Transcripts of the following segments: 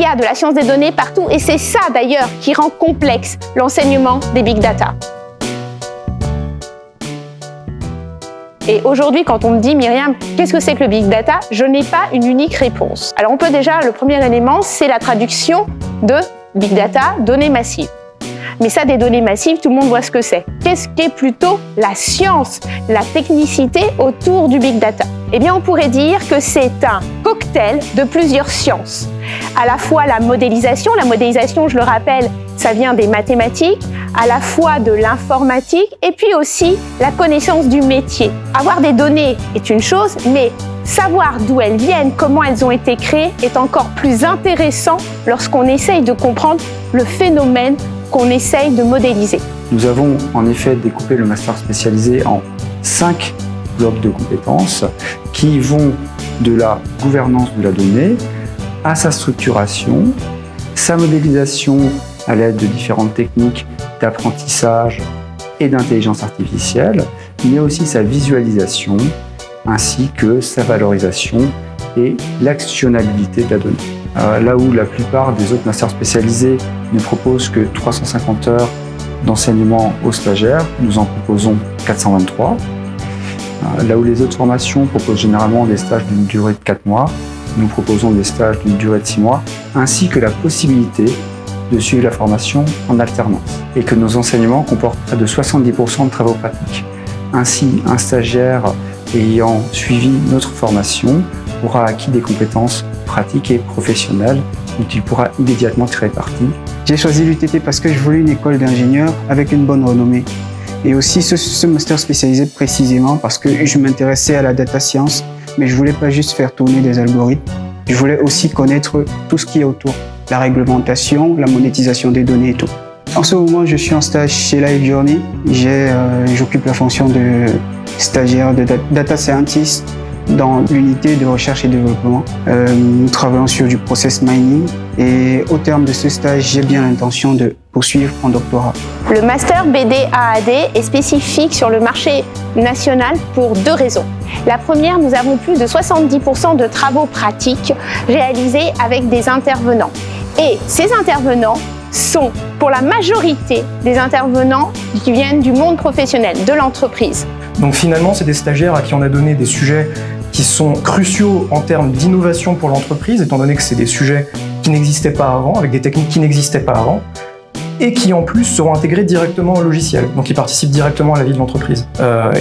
a de la science des données partout et c'est ça d'ailleurs qui rend complexe l'enseignement des big data. Et aujourd'hui, quand on me dit, Myriam, qu'est-ce que c'est que le big data? Je n'ai pas une unique réponse. Alors on peut déjà, le premier élément, c'est la traduction de big data, données massives. Mais ça, des données massives, tout le monde voit ce que c'est. Qu'est-ce qu'est plutôt la science, la technicité autour du big data? Eh bien, on pourrait dire que c'est un cocktail de plusieurs sciences. À la fois la modélisation, je le rappelle, ça vient des mathématiques, à la fois de l'informatique et puis aussi la connaissance du métier. Avoir des données est une chose, mais savoir d'où elles viennent, comment elles ont été créées est encore plus intéressant lorsqu'on essaye de comprendre le phénomène qu'on essaye de modéliser. Nous avons en effet découpé le master spécialisé en 5 blocs de compétences qui vont de la gouvernance de la donnée à sa structuration, sa modélisation à l'aide de différentes techniques d'apprentissage et d'intelligence artificielle, mais aussi sa visualisation ainsi que sa valorisation et l'actionnabilité de la donnée. Là où la plupart des autres masters spécialisés ne proposent que 350 heures d'enseignement aux stagiaires, nous en proposons 423. Là où les autres formations proposent généralement des stages d'une durée de 4 mois, nous proposons des stages d'une durée de 6 mois, ainsi que la possibilité de suivre la formation en alternance. Et que nos enseignements comportent près de 70% de travaux pratiques. Ainsi, un stagiaire ayant suivi notre formation aura acquis des compétences pratiques et professionnelles dont il pourra immédiatement tirer parti. J'ai choisi l'UTT parce que je voulais une école d'ingénieur avec une bonne renommée. Et aussi ce master spécialisé précisément parce que je m'intéressais à la data science, mais je voulais pas juste faire tourner des algorithmes. Je voulais aussi connaître tout ce qui est autour. La réglementation, la monétisation des données et tout. En ce moment, je suis en stage chez Live Journey. J'occupe la fonction de stagiaire de data scientist dans l'unité de recherche et développement. Nous travaillons sur du process mining et au terme de ce stage, j'ai bien l'intention de poursuivre en doctorat. Le master BD-AAD est spécifique sur le marché national pour 2 raisons. La première, nous avons plus de 70% de travaux pratiques réalisés avec des intervenants. Et ces intervenants sont, pour la majorité des intervenants qui viennent du monde professionnel, de l'entreprise. Donc finalement, c'est des stagiaires à qui on a donné des sujets qui sont cruciaux en termes d'innovation pour l'entreprise, étant donné que c'est des sujets qui n'existaient pas avant, avec des techniques qui n'existaient pas avant, et qui en plus seront intégrés directement au logiciel, donc ils participent directement à la vie de l'entreprise.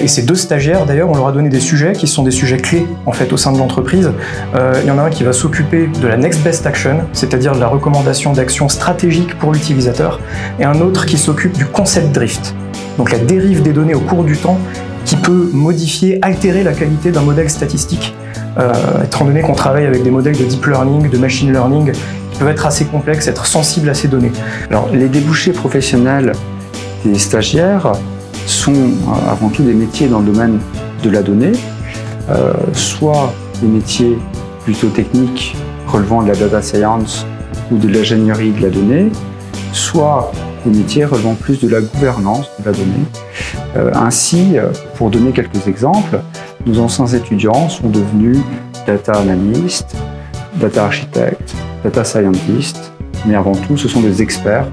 Et ces 2 stagiaires, d'ailleurs, on leur a donné des sujets qui sont des sujets clés en fait au sein de l'entreprise. Il y en a un qui va s'occuper de la Next Best Action, c'est-à-dire de la recommandation d'actions stratégiques pour l'utilisateur, et un autre qui s'occupe du concept drift, donc la dérive des données au cours du temps qui peut modifier, altérer la qualité d'un modèle statistique, étant donné qu'on travaille avec des modèles de deep learning, de machine learning, qui peuvent être assez complexes, être sensibles à ces données. Alors, les débouchés professionnels des stagiaires sont avant tout des métiers dans le domaine de la donnée, soit des métiers plutôt techniques relevant de la data science ou de l'ingénierie de la donnée, soit des métiers relevant plus de la gouvernance de la donnée. Ainsi, pour donner quelques exemples, nos anciens étudiants sont devenus data analystes, data architectes, data scientists, mais avant tout, ce sont des experts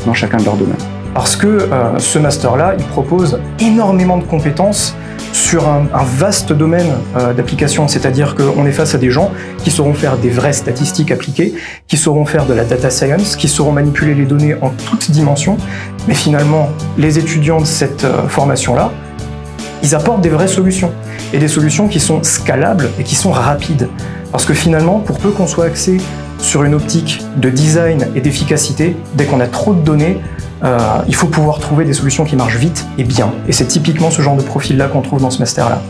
dans chacun de leurs domaines. Parce que ce master-là, il propose énormément de compétences sur un vaste domaine d'application, c'est-à-dire qu'on est face à des gens qui sauront faire des vraies statistiques appliquées, qui sauront faire de la data science, qui sauront manipuler les données en toutes dimensions, mais finalement, les étudiants de cette formation-là, ils apportent des vraies solutions, et des solutions qui sont scalables et qui sont rapides. Parce que finalement, pour peu qu'on soit axé sur une optique de design et d'efficacité, dès qu'on a trop de données, il faut pouvoir trouver des solutions qui marchent vite et bien. Et c'est typiquement ce genre de profil-là qu'on trouve dans ce master-là.